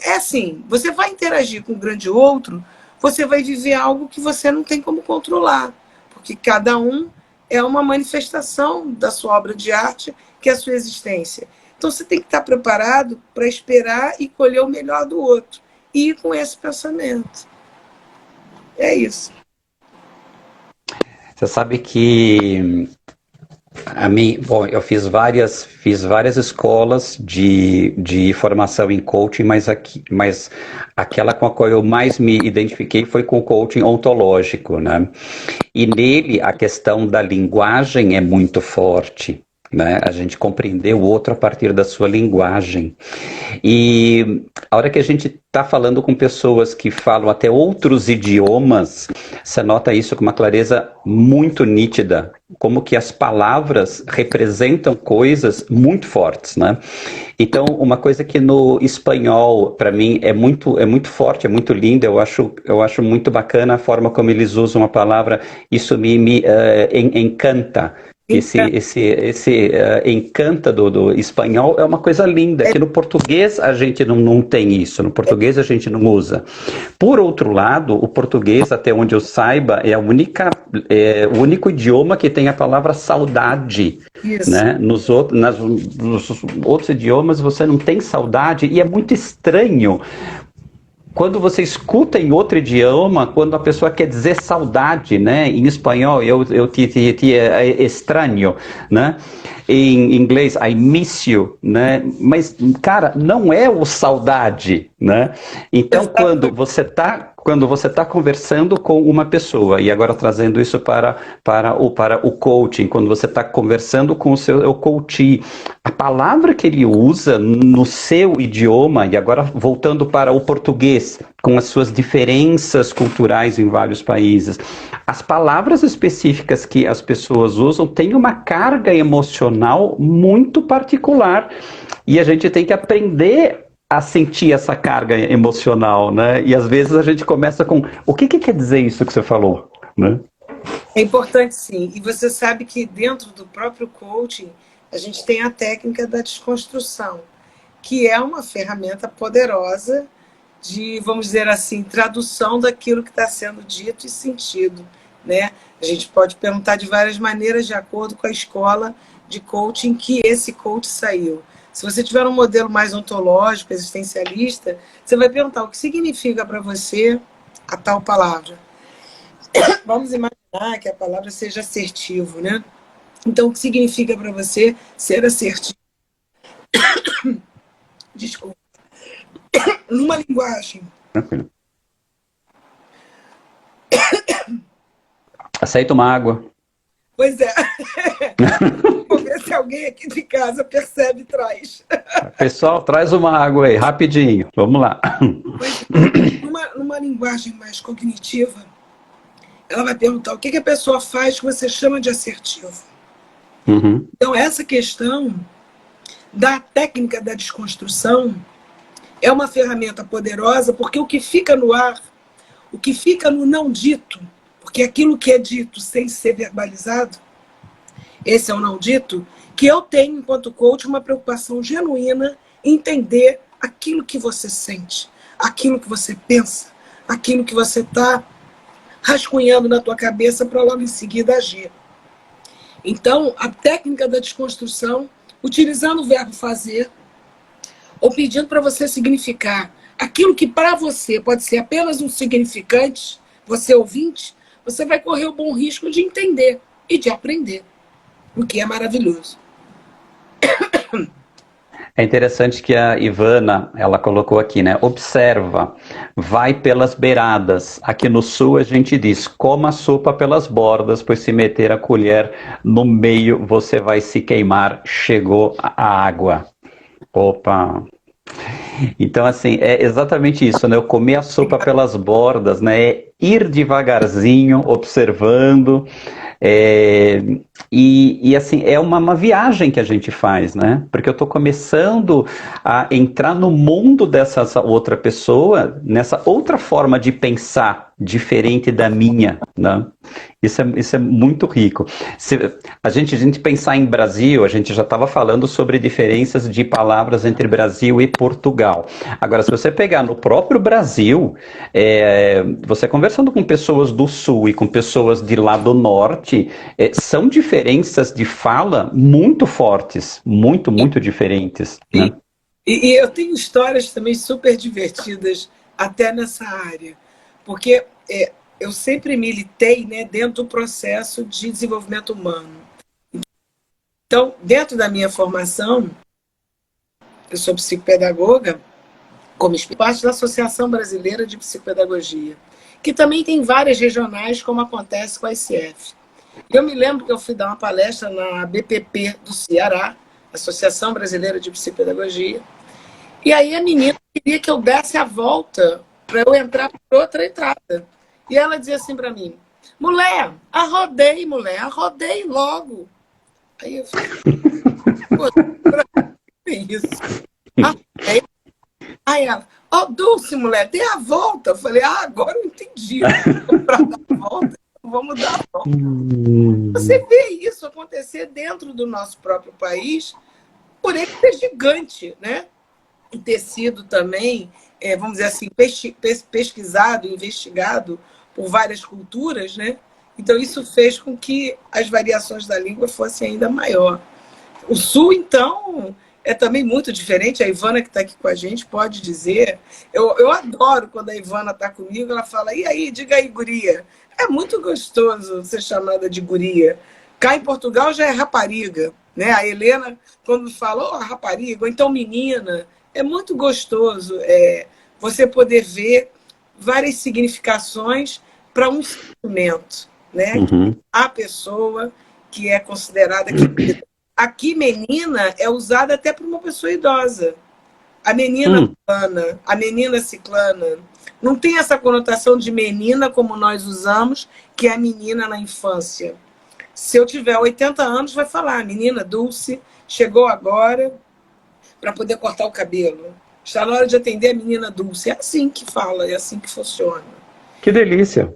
é assim, você vai interagir com o grande outro, você vai viver algo que você não tem como controlar. Porque cada um é uma manifestação da sua obra de arte, que é a sua existência. Então você tem que estar preparado para esperar e colher o melhor do outro. E ir com esse pensamento. É isso. Você sabe que bom, eu fiz várias escolas de formação em coaching, mas aquela com a qual eu mais me identifiquei foi com o coaching ontológico, né? E nele a questão da linguagem é muito forte. né? A gente compreender o outro a partir da sua linguagem. E a hora que a gente está falando com pessoas que falam até outros idiomas, você nota isso com uma clareza muito nítida, como que as palavras representam coisas muito fortes, né? Então, uma coisa que no espanhol, para mim, é muito forte, é muito linda, eu acho muito bacana a forma como eles usam a palavra, isso me encanta. Esse encanta do espanhol é uma coisa linda, que no português a gente não tem isso, no português a gente não usa. Por outro lado, o português, até onde eu saiba, é o único idioma que tem a palavra saudade. Isso. Né? Nos outros idiomas você não tem saudade, e é muito estranho quando você escuta em outro idioma, quando a pessoa quer dizer saudade, né? Em espanhol, eu te estranho, né? Em inglês, I miss you, né? Mas, cara, não é o saudade, né? Então, quando você tá conversando com uma pessoa, e agora trazendo isso para o coaching, quando você está conversando com o seu coachee, a palavra que ele usa no seu idioma, e agora voltando para o português, com as suas diferenças culturais em vários países, as palavras específicas que as pessoas usam têm uma carga emocional muito particular, e a gente tem que aprender a sentir essa carga emocional, né? E às vezes a gente começa com, o que quer dizer isso que você falou, né? É importante, sim. E você sabe que dentro do próprio coaching, a gente tem a técnica da desconstrução, que é uma ferramenta poderosa de, vamos dizer assim, tradução daquilo que está sendo dito e sentido, né? A gente pode perguntar de várias maneiras, de acordo com a escola de coaching que esse coach saiu. Se você tiver um modelo mais ontológico, existencialista, você vai perguntar o que significa para você a tal palavra. Vamos imaginar que a palavra seja assertivo, né? Então, o que significa para você ser assertivo? Desculpa. Numa linguagem. Tranquilo. Aceita uma água. Pois é. Vou ver se alguém aqui de casa percebe e traz. Pessoal, traz uma água aí, rapidinho. Vamos lá. Numa linguagem mais cognitiva, ela vai perguntar o que a pessoa faz que você chama de assertivo. Uhum. Então, essa questão da técnica da desconstrução é uma ferramenta poderosa, porque o que fica no ar, o que fica no não dito, porque aquilo que é dito sem ser verbalizado, esse é o não dito, que eu tenho, enquanto coach, uma preocupação genuína em entender aquilo que você sente, aquilo que você pensa, aquilo que você está rascunhando na tua cabeça para logo em seguida agir. Então, a técnica da desconstrução, utilizando o verbo fazer, ou pedindo para você significar aquilo que para você pode ser apenas um significante, você ouvinte, você vai correr o bom risco de entender e de aprender, o que é maravilhoso. É interessante que a Ivana, ela colocou aqui, né? Observa, vai pelas beiradas. Aqui no sul a gente diz, coma a sopa pelas bordas, pois se meter a colher no meio você vai se queimar, chegou a água. Opa! Então, assim, é exatamente isso, né? Eu comer a sopa pelas bordas, né? É ir devagarzinho, observando. Assim, é uma viagem que a gente faz, né? Porque eu estou começando a entrar no mundo dessa outra pessoa, nessa outra forma de pensar, diferente da minha, né? Isso é muito rico. Se a gente pensar em Brasil, a gente já estava falando sobre diferenças de palavras entre Brasil e Portugal. Agora, se você pegar no próprio Brasil, você conversando com pessoas do Sul e com pessoas de lá do Norte, são diferenças de fala muito fortes, muito diferentes, né? E eu tenho histórias também super divertidas até nessa área, porque eu sempre militei, né, dentro do processo de desenvolvimento humano. Então, dentro da minha formação, eu sou psicopedagoga, como parte da Associação Brasileira de Psicopedagogia, que também tem várias regionais, como acontece com a ICF. Eu me lembro que eu fui dar uma palestra na BPP do Ceará, Associação Brasileira de Psicopedagogia, e aí a menina queria que eu desse a volta para eu entrar por outra entrada. E ela dizia assim para mim, mulher, arrodei logo. Aí eu falei, pô, que isso? Arrodei. Aí ela, Dulce, mulher, dê a volta. Eu falei, agora eu entendi. Para dar a volta, vamos dar a volta. Você vê isso acontecer dentro do nosso próprio país, por ele ser gigante, né? E ter sido também, vamos dizer assim, pesquisado, investigado por várias culturas, né? Então, isso fez com que as variações da língua fossem ainda maior. O Sul, então, é também muito diferente. A Ivana, que está aqui com a gente, pode dizer. Eu adoro quando a Ivana está comigo, ela fala, e aí, diga aí, guria. É muito gostoso ser chamada de guria. Cá em Portugal já é rapariga, né? A Helena, quando fala, rapariga, ou então menina, é muito gostoso você poder ver várias significações para um sentimento, né? Uhum. A pessoa que é considerada querida. Aqui, menina é usada até por uma pessoa idosa. A menina fulana, a menina ciclana. Não tem essa conotação de menina como nós usamos, que é a menina na infância. Se eu tiver 80 anos, vai falar, menina Dulce, chegou agora para poder cortar o cabelo. Está na hora de atender a menina Dulce. É assim que fala, é assim que funciona. Que delícia!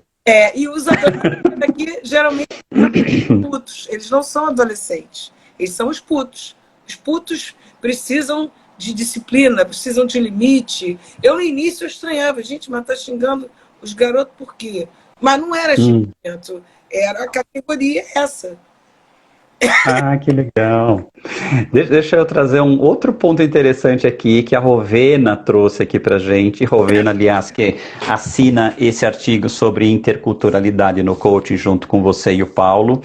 E os adolescentes aqui, geralmente, são putos. Eles não são adolescentes. Eles são os putos. Os putos precisam de disciplina, precisam de limite. Eu, no início, eu estranhava. Gente, mas tá xingando os garotos por quê? Mas não era xingamento. Era a categoria essa. Ah, que legal. Deixa eu trazer um outro ponto interessante aqui, que a Rovena trouxe aqui pra gente. Rovena, aliás, que assina esse artigo sobre interculturalidade no coaching junto com você e o Paulo.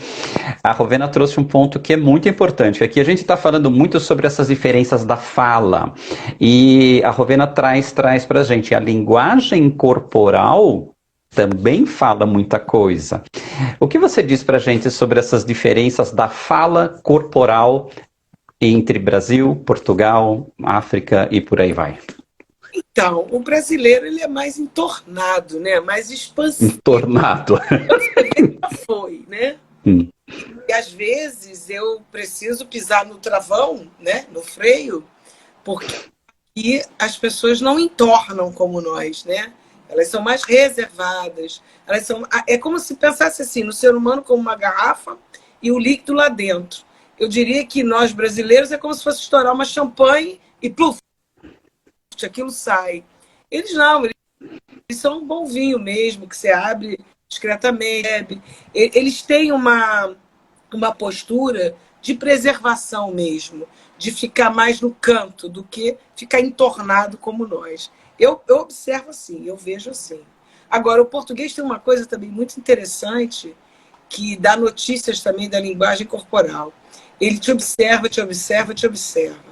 A Rovena trouxe um ponto que é muito importante. Aqui a gente está falando muito sobre essas diferenças da fala. E a Rovena traz pra gente a linguagem corporal também fala muita coisa. O que você diz para a gente sobre essas diferenças da fala corporal entre Brasil, Portugal, África e por aí vai? Então, o brasileiro ele é mais entornado, né? Mais expansivo. Entornado. Já foi, né? E às vezes eu preciso pisar no travão, né? No freio, porque as pessoas não entornam como nós, né? Elas são mais reservadas. É como se pensasse assim, no ser humano como uma garrafa e o líquido lá dentro. Eu diria que nós, brasileiros, é como se fosse estourar uma champanhe e pluf, aquilo sai. Eles não, eles são um bom vinho mesmo, que você abre discretamente. Eles têm uma postura de preservação mesmo, de ficar mais no canto do que ficar entornado como nós. Eu observo assim, eu vejo assim. Agora, o português tem uma coisa também muito interessante, que dá notícias também da linguagem corporal. Ele te observa, te observa, te observa.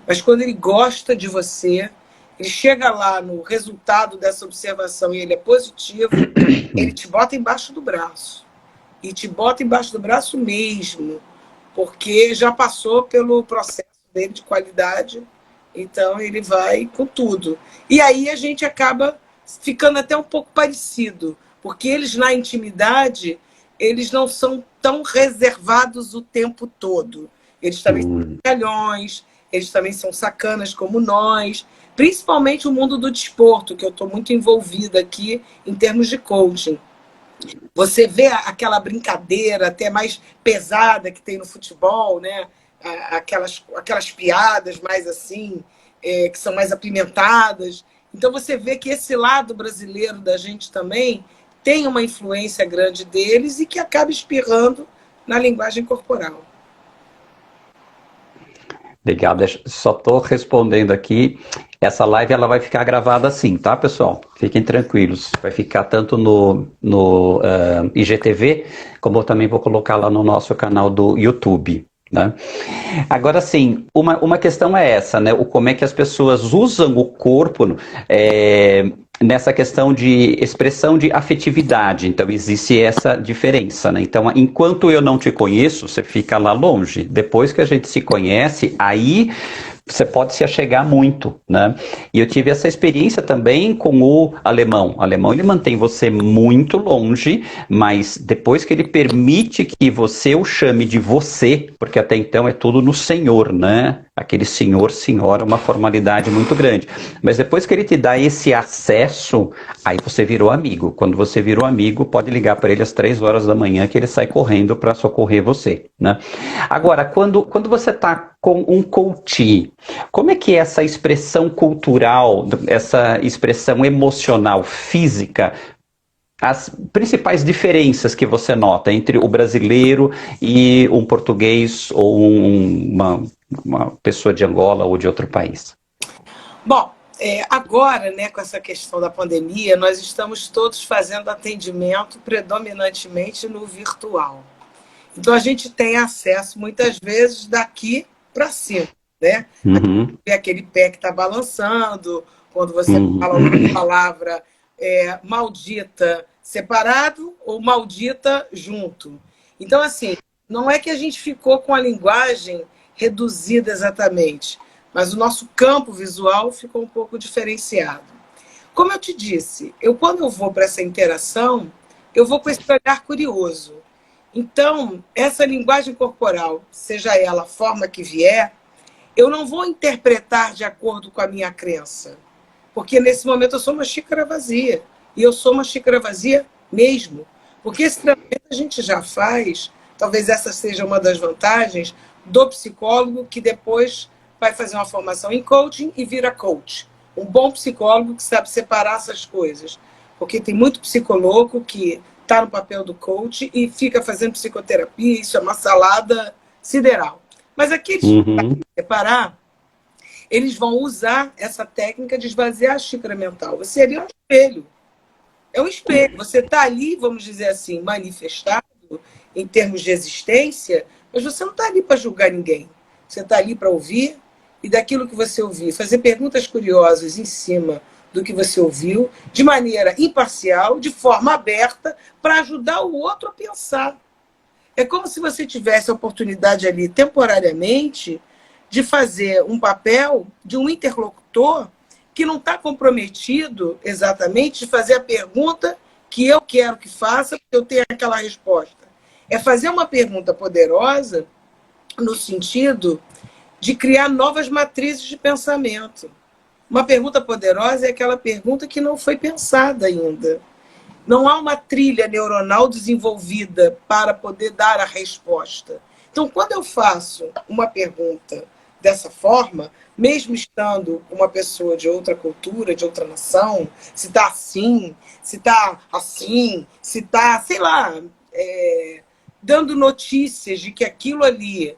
Mas quando ele gosta de você, ele chega lá no resultado dessa observação e ele é positivo, ele te bota embaixo do braço. E te bota embaixo do braço mesmo, porque já passou pelo processo dele de qualidade. Então, ele vai com tudo. E aí a gente acaba ficando até um pouco parecido, porque eles, na intimidade, eles não são tão reservados o tempo todo. Eles também são calhões, eles também são sacanas como nós, principalmente o mundo do desporto, que eu estou muito envolvida aqui em termos de coaching. Você vê aquela brincadeira até mais pesada que tem no futebol, né? Aquelas piadas mais assim, que são mais apimentadas. Então você vê que esse lado brasileiro da gente também tem uma influência grande deles e que acaba espirrando na linguagem corporal. Legal, só estou respondendo aqui. Essa live ela vai ficar gravada assim, tá, pessoal? Fiquem tranquilos. Vai ficar tanto no IGTV, como eu também vou colocar lá no nosso canal do YouTube. Né? Agora sim, uma questão é essa, né? Como é que as pessoas usam o corpo nessa questão de expressão de afetividade. Então, existe essa diferença, né? Então, enquanto eu não te conheço, você fica lá longe. Depois que a gente se conhece, aí você pode se achegar muito, né? E eu tive essa experiência também com o alemão. O alemão, ele mantém você muito longe, mas depois que ele permite que você o chame de você, porque até então é tudo no senhor, né? Aquele senhor, senhora, uma formalidade muito grande. Mas depois que ele te dá esse acesso, aí você virou amigo. Quando você virou amigo, pode ligar para ele às 3 horas da manhã que ele sai correndo para socorrer você, né? Agora, quando você está com um coach, como é que é essa expressão cultural, essa expressão emocional, física, as principais diferenças que você nota entre o brasileiro e um português ou uma pessoa de Angola ou de outro país? Bom, agora, né, com essa questão da pandemia, nós estamos todos fazendo atendimento predominantemente no virtual. Então, a gente tem acesso, muitas vezes, daqui para cima, né? Uhum. É aquele pé que está balançando, quando você fala uma palavra maldita separado ou maldita junto. Então, assim, não é que a gente ficou com a linguagem reduzida exatamente, mas o nosso campo visual ficou um pouco diferenciado. Como eu te disse, quando eu vou para essa interação, eu vou com esse olhar curioso. Então, essa linguagem corporal, seja ela a forma que vier, eu não vou interpretar de acordo com a minha crença. Porque nesse momento eu sou uma xícara vazia. E eu sou uma xícara vazia mesmo. Porque esse tratamento a gente já faz, talvez essa seja uma das vantagens do psicólogo que depois vai fazer uma formação em coaching e vira coach. Um bom psicólogo que sabe separar essas coisas. Porque tem muito psicólogo que está no papel do coach e fica fazendo psicoterapia, isso é uma salada sideral. Mas aqueles que sabem separar, eles vão usar essa técnica de esvaziar a xícara mental. Você seria um espelho. É um espelho. Você está ali, vamos dizer assim, manifestado em termos de existência, mas você não está ali para julgar ninguém. Você está ali para ouvir e daquilo que você ouvir, fazer perguntas curiosas em cima do que você ouviu, de maneira imparcial, de forma aberta, para ajudar o outro a pensar. É como se você tivesse a oportunidade ali, temporariamente, de fazer um papel de um interlocutor que não está comprometido exatamente de fazer a pergunta que eu quero que faça, porque eu tenho aquela resposta. É fazer uma pergunta poderosa no sentido de criar novas matrizes de pensamento. Uma pergunta poderosa é aquela pergunta que não foi pensada ainda. Não há uma trilha neuronal desenvolvida para poder dar a resposta. Então, quando eu faço uma pergunta dessa forma, mesmo estando uma pessoa de outra cultura, de outra nação, se está assim, se está assim, se está, sei lá, dando notícias de que aquilo ali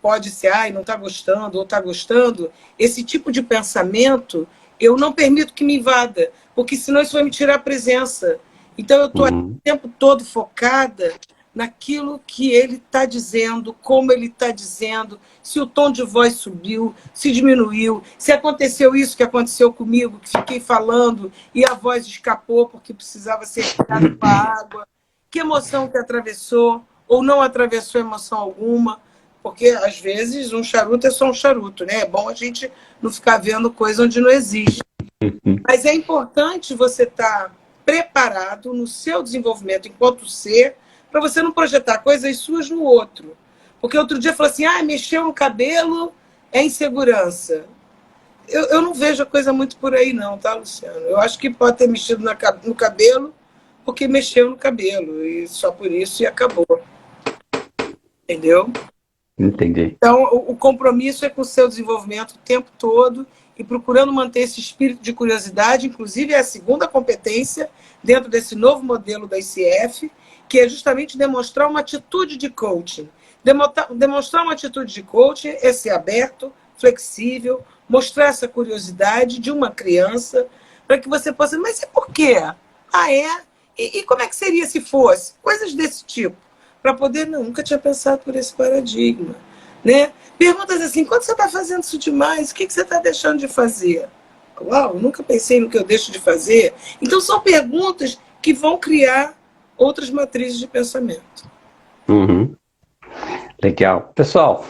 pode ser, ai, não está gostando, ou está gostando, esse tipo de pensamento eu não permito que me invada, porque senão isso vai me tirar a presença. Então eu estou o tempo todo focada naquilo que ele está dizendo, como ele está dizendo, se o tom de voz subiu, se diminuiu, se aconteceu isso que aconteceu comigo, que fiquei falando e a voz escapou porque precisava ser tirada com a água, que emoção que atravessou ou não atravessou emoção alguma, porque às vezes um charuto é só um charuto, né? É bom a gente não ficar vendo coisa onde não existe. Mas é importante você estar preparado no seu desenvolvimento enquanto ser, para você não projetar coisas suas no outro. Porque outro dia falou assim, mexeu no cabelo, é insegurança. Eu não vejo a coisa muito por aí não, tá, Luciano? Eu acho que pode ter mexido no cabelo porque mexeu no cabelo, e só por isso e acabou. Entendeu? Entendi. Então, o compromisso é com o seu desenvolvimento o tempo todo e procurando manter esse espírito de curiosidade, inclusive é a segunda competência dentro desse novo modelo da ICF, que é justamente demonstrar uma atitude de coaching. Demonstrar uma atitude de coaching é ser aberto, flexível, mostrar essa curiosidade de uma criança para que você possa... Mas é por quê? E como é que seria se fosse? Coisas desse tipo. Para poder... Não, nunca tinha pensado por esse paradigma. Né? Perguntas assim, quando você está fazendo isso demais, o que você está deixando de fazer? Uau, eu nunca pensei no que eu deixo de fazer. Então, são perguntas que vão criar outras matrizes de pensamento. Uhum. Legal. Pessoal,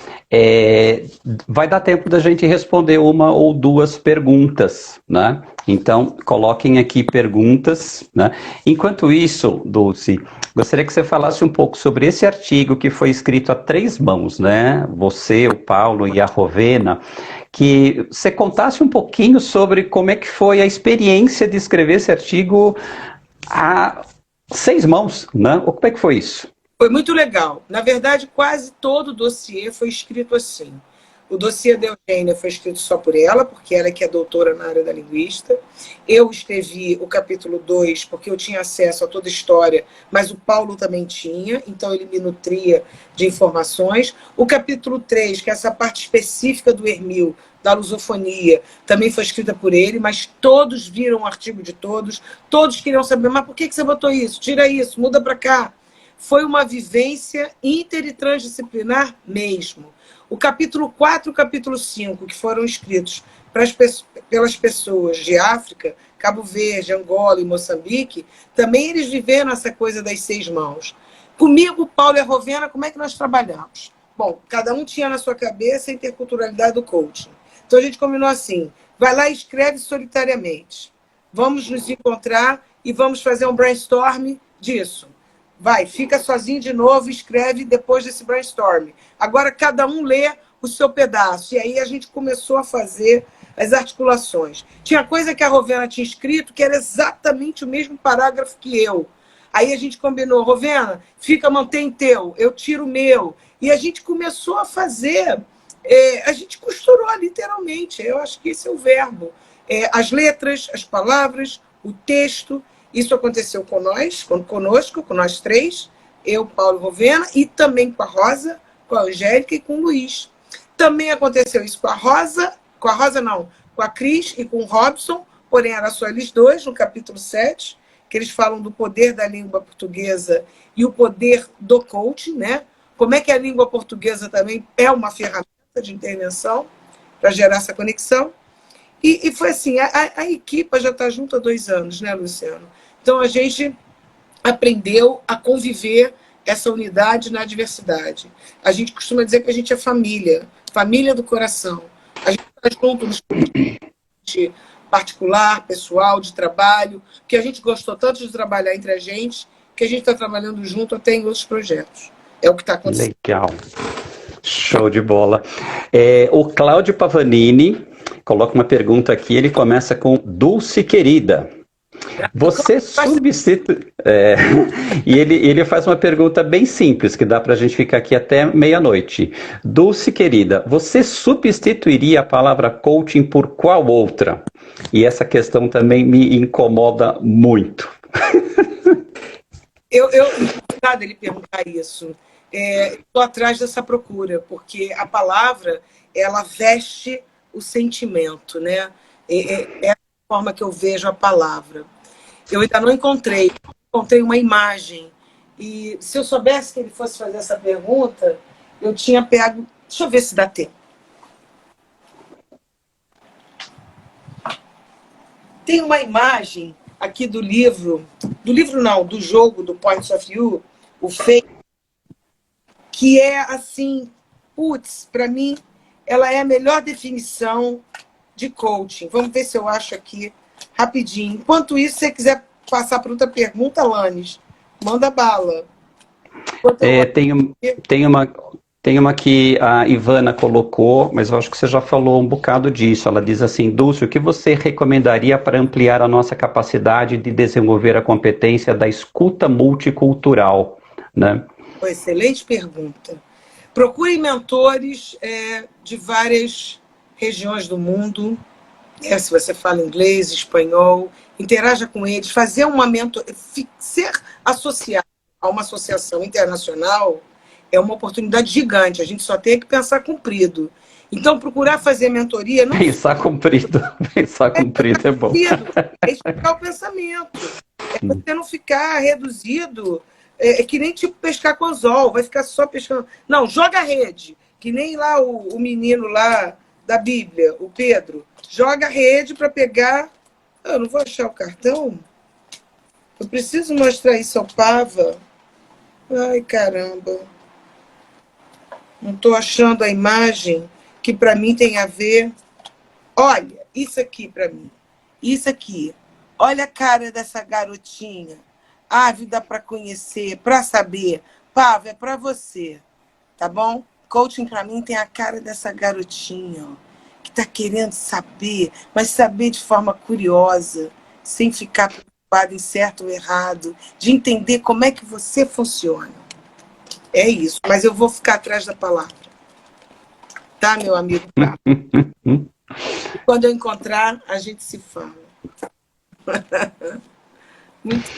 vai dar tempo da gente responder uma ou duas perguntas, né? Então, coloquem aqui perguntas, né? Enquanto isso, Dulce, gostaria que você falasse um pouco sobre esse artigo que foi escrito a três mãos, né? Você, o Paulo e a Rovena, que você contasse um pouquinho sobre como é que foi a experiência de escrever esse artigo a seis mãos, né? Como é que foi isso? Foi muito legal. Na verdade, quase todo o dossiê foi escrito assim. O dossiê da Eugênia foi escrito só por ela, porque ela que é doutora na área da linguista. Eu escrevi o capítulo 2, porque eu tinha acesso a toda a história, mas o Paulo também tinha, então ele me nutria de informações. O capítulo 3, que é essa parte específica do Hermil, da lusofonia, também foi escrita por ele, mas todos viram o artigo de todos, todos queriam saber, mas por que você botou isso? Tira isso, muda para cá. Foi uma vivência inter e transdisciplinar mesmo. O capítulo 4 e o capítulo 5, que foram escritos pelas pessoas de África, Cabo Verde, Angola e Moçambique, também eles viveram essa coisa das seis mãos. Comigo, Paulo e a Rovena, como é que nós trabalhamos? Bom, cada um tinha na sua cabeça a interculturalidade do coaching. Então a gente combinou assim, vai lá e escreve solitariamente. Vamos nos encontrar e vamos fazer um brainstorm disso. Vai, fica sozinho de novo, escreve depois desse brainstorm. Agora cada um lê o seu pedaço. E aí a gente começou a fazer as articulações. Tinha coisa que a Rovena tinha escrito que era exatamente o mesmo parágrafo que eu. Aí a gente combinou, Rovena, mantém teu, eu tiro o meu. E a gente começou a fazer, a gente costurou literalmente, eu acho que esse é o verbo. As letras, as palavras, o texto. Isso aconteceu conosco, com nós três, eu, Paulo e Rovena, e também com a Rosa, com a Angélica e com o Luiz. Também aconteceu isso com a Rosa não, com a Cris e com o Robson, porém era só eles dois, no capítulo 7, que eles falam do poder da língua portuguesa e o poder do coaching, né? Como é que a língua portuguesa também é uma ferramenta de intervenção para gerar essa conexão. E foi assim, a equipa já está junto há 2 anos, né, Luciano? Então, a gente aprendeu a conviver essa unidade na diversidade. A gente costuma dizer que a gente é família, família do coração. A gente está junto no particular, pessoal, de trabalho, que a gente gostou tanto de trabalhar entre a gente, que a gente está trabalhando junto até em outros projetos. É o que está acontecendo. Legal. Show de bola. O Cláudio Pavanini coloca uma pergunta aqui, ele começa com Dulce querida. Você substitui... e ele faz uma pergunta bem simples, que dá para a gente ficar aqui até meia-noite. Dulce querida, você substituiria a palavra coaching por qual outra? E essa questão também me incomoda muito. Nada ele perguntar isso. Estou atrás dessa procura, porque a palavra, ela veste o sentimento, né? É a forma que eu vejo a palavra. Eu ainda não encontrei uma imagem. E se eu soubesse que ele fosse fazer essa pergunta, eu tinha pego... Deixa eu ver se dá tempo. Tem uma imagem aqui do livro não, do jogo, do Points of View, o Fake, que é assim, putz, para mim, ela é a melhor definição de coaching. Vamos ver se eu acho aqui rapidinho. Enquanto isso, se você quiser passar para outra pergunta, Lanes, manda bala. Tem uma que a Ivana colocou, mas eu acho que você já falou um bocado disso. Ela diz assim, Dulce, o que você recomendaria para ampliar a nossa capacidade de desenvolver a competência da escuta multicultural? Né? Excelente pergunta. Procure mentores de várias regiões do mundo, se você fala inglês, espanhol, interaja com eles, fazer uma ser associado a uma associação internacional é uma oportunidade gigante, a gente só tem que pensar comprido. Então, procurar fazer mentoria... Pensar comprido é bom. É explicar o pensamento, é você não ficar reduzido, que nem tipo pescar com anzol, vai ficar só pescando. Não, joga a rede, que nem lá o menino lá da Bíblia, o Pedro, joga a rede para pegar. Eu não vou achar o cartão? Eu preciso mostrar isso ao Pava. Ai, caramba. Não estou achando a imagem que para mim tem a ver. Olha, isso aqui para mim. Isso aqui. Olha a cara dessa garotinha. Ávida para conhecer, para saber. Pava, é para você. Tá bom? Coaching para mim tem a cara dessa garotinha, ó, que está querendo saber, mas saber de forma curiosa, sem ficar preocupado em certo ou errado, de entender como é que você funciona. É isso, mas eu vou ficar atrás da palavra. Tá, meu amigo? Quando eu encontrar, a gente se fala. Muito.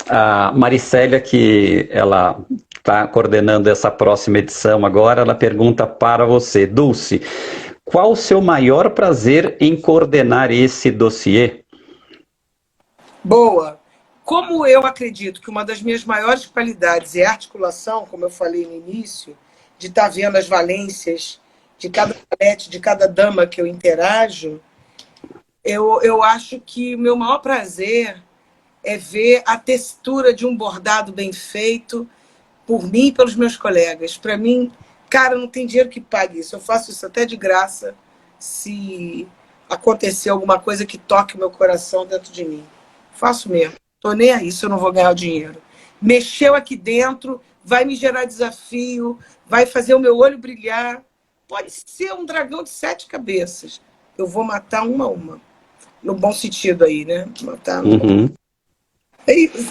A Maricélia, que ela está coordenando essa próxima edição agora, ela pergunta para você, Dulce, qual o seu maior prazer em coordenar esse dossiê? Boa. Como eu acredito que uma das minhas maiores qualidades é a articulação, como eu falei no início, de estar vendo as valências de cada valete, de cada dama que eu interajo, eu acho que o meu maior prazer é ver a textura de um bordado bem feito por mim e pelos meus colegas. Para mim, cara, não tem dinheiro que pague isso. Eu faço isso até de graça se acontecer alguma coisa que toque o meu coração dentro de mim. Faço mesmo. Tô nem aí se eu não vou ganhar o dinheiro. Mexeu aqui dentro, vai me gerar desafio, vai fazer o meu olho brilhar. Pode ser um dragão de 7 cabeças. Eu vou matar uma a uma. No bom sentido aí, né? Matar. Uhum. É isso.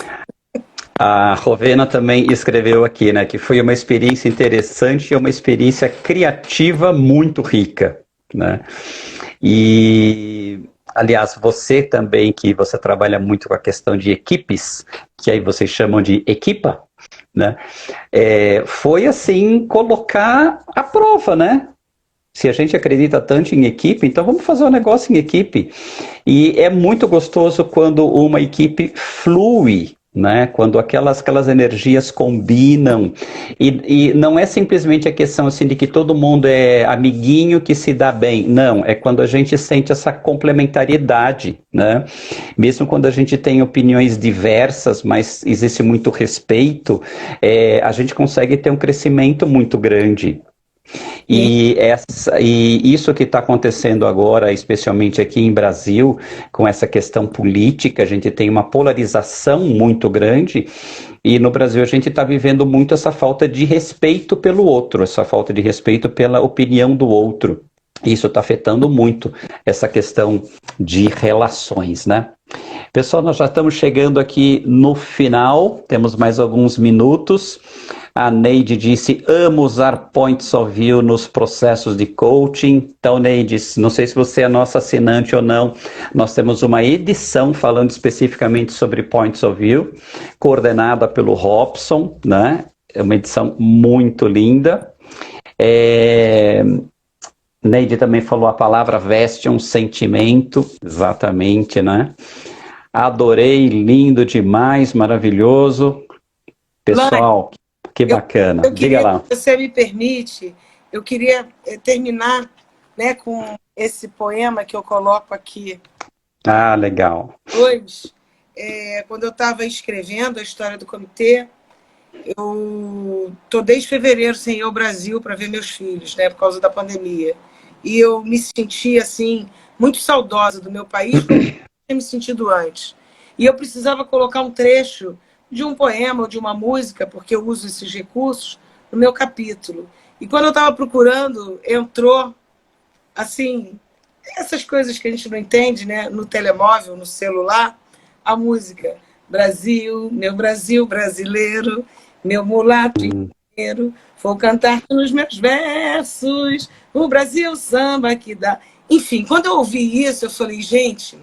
A Rovena também escreveu aqui, né, que foi uma experiência interessante e uma experiência criativa muito rica, né? E, aliás, você também, que você trabalha muito com a questão de equipes, que aí vocês chamam de equipa, né? Foi, assim, colocar à prova, né? Se a gente acredita tanto em equipe, então vamos fazer um negócio em equipe. E é muito gostoso quando uma equipe flui, né? Quando aquelas energias combinam. E não é simplesmente a questão assim de que todo mundo é amiguinho que se dá bem. Não, é quando a gente sente essa complementariedade, né? Mesmo quando a gente tem opiniões diversas, mas existe muito respeito, a gente consegue ter um crescimento muito grande. E isso que está acontecendo agora, especialmente aqui em Brasil, com essa questão política, a gente tem uma polarização muito grande, e no Brasil a gente está vivendo muito essa falta de respeito pelo outro, essa falta de respeito pela opinião do outro. Isso está afetando muito essa questão de relações, né? Pessoal, nós já estamos chegando aqui no final, temos mais alguns minutos. A Neide disse, amo usar Points of View nos processos de coaching. Então, Neide, não sei se você é nossa assinante ou não, nós temos uma edição falando especificamente sobre Points of View, coordenada pelo Robson, né? É uma edição muito linda. Neide também falou a palavra veste um sentimento, exatamente, né? Adorei, lindo demais, maravilhoso. Pessoal, que bacana. Diga lá. Se você me permite, eu queria terminar, né, com esse poema que eu coloco aqui. Ah, legal. Hoje, quando eu estava escrevendo a história do comitê, eu estou desde fevereiro sem ir ao Brasil para ver meus filhos, né, por causa da pandemia. E eu me senti, assim, muito saudosa do meu país, como eu tinha me sentido antes. E eu precisava colocar um trecho de um poema ou de uma música, porque eu uso esses recursos, no meu capítulo. E quando eu estava procurando, entrou, assim, essas coisas que a gente não entende, né, no telemóvel, no celular, a música. Brasil brasileiro, meu mulato inteiro, vou cantar nos meus versos, o Brasil samba que dá. Enfim, quando eu ouvi isso, eu falei, gente,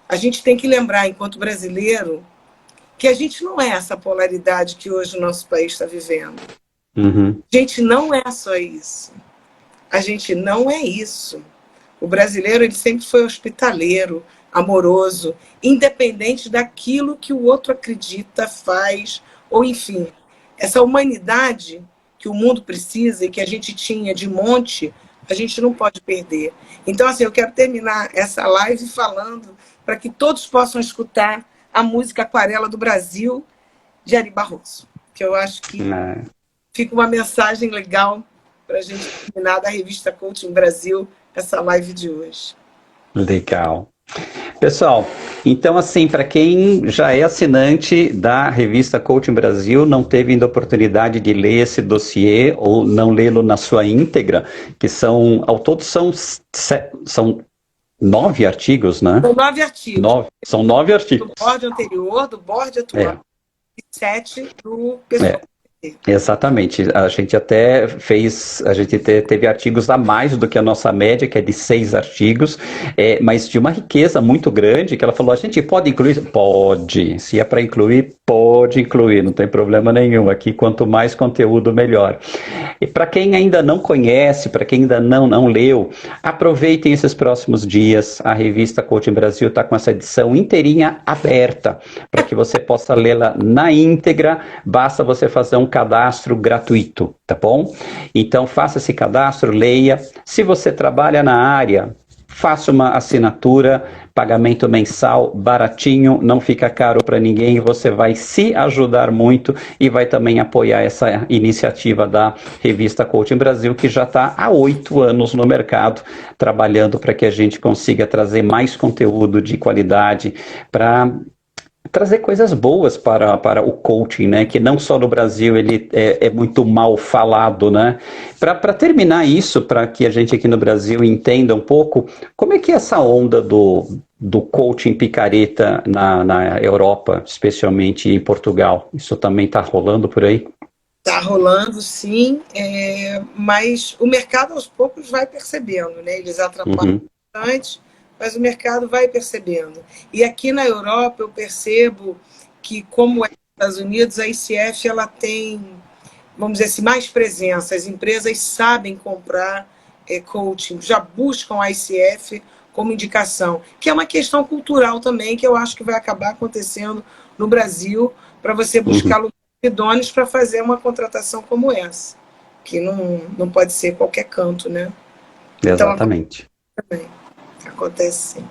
a gente tem que lembrar, enquanto brasileiro, que a gente não é essa polaridade que hoje o nosso país está vivendo. Uhum. A gente não é só isso. A gente não é isso. O brasileiro, ele sempre foi hospitaleiro, amoroso, independente daquilo que o outro acredita, faz, ou enfim. Essa humanidade que o mundo precisa e que a gente tinha de monte, a gente não pode perder. Então, assim, eu quero terminar essa live falando para que todos possam escutar a música Aquarela do Brasil, de Ari Barroso, que eu acho que fica uma mensagem legal para a gente terminar da revista Coaching Brasil, essa live de hoje. Legal. Pessoal, então assim, para quem já é assinante da revista Coaching Brasil, não teve ainda a oportunidade de ler esse dossiê ou não lê-lo na sua íntegra, que são, ao todo são 9 artigos, né? São 9 artigos. São 9 artigos. Do board anterior, do board atual, e 7 do pessoal. Exatamente, a gente até fez, a gente teve artigos a mais do que a nossa média, que é de 6 artigos, mas de uma riqueza muito grande, que ela falou, a gente pode incluir? Pode, se é para incluir, pode incluir, não tem problema nenhum, aqui quanto mais conteúdo, melhor. E para quem ainda não conhece, para quem ainda não leu, aproveitem esses próximos dias, a revista Coaching Brasil está com essa edição inteirinha aberta, para que você possa lê-la na íntegra, basta você fazer um cadastro gratuito, tá bom? Então faça esse cadastro, leia. Se você trabalha na área, faça uma assinatura, pagamento mensal, baratinho, não fica caro para ninguém, você vai se ajudar muito e vai também apoiar essa iniciativa da revista Coaching Brasil, que já está há 8 anos no mercado, trabalhando para que a gente consiga trazer mais conteúdo de qualidade para trazer coisas boas para o coaching, né? Que não só no Brasil ele é muito mal falado, né? Para terminar isso, para que a gente aqui no Brasil entenda um pouco, como é que é essa onda do coaching picareta na Europa, especialmente em Portugal? Isso também está rolando por aí? Está rolando, sim, mas o mercado aos poucos vai percebendo, né? Eles atrapalham bastante, mas o mercado vai percebendo. E aqui na Europa eu percebo que, como é nos Estados Unidos, a ICF ela tem, vamos dizer assim, mais presença. As empresas sabem comprar coaching, já buscam a ICF como indicação, que é uma questão cultural também, que eu acho que vai acabar acontecendo no Brasil, para você buscar lugares idôneos para fazer uma contratação como essa, que não pode ser qualquer canto, né? Exatamente. Então, acontece sim.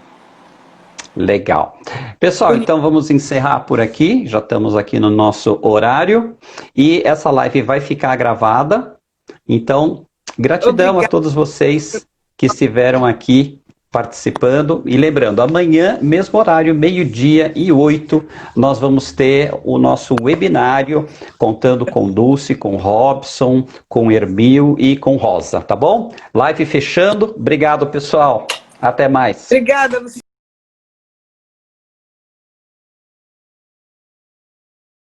Legal. Pessoal, então vamos encerrar por aqui, já estamos aqui no nosso horário, e essa live vai ficar gravada, então gratidão a todos vocês que estiveram aqui participando, e lembrando, amanhã, mesmo horário, 12h08, nós vamos ter o nosso webinário, contando com Dulce, com Robson, com Hermil e com Rosa, tá bom? Live fechando, obrigado pessoal, até mais. Obrigada, Luciana.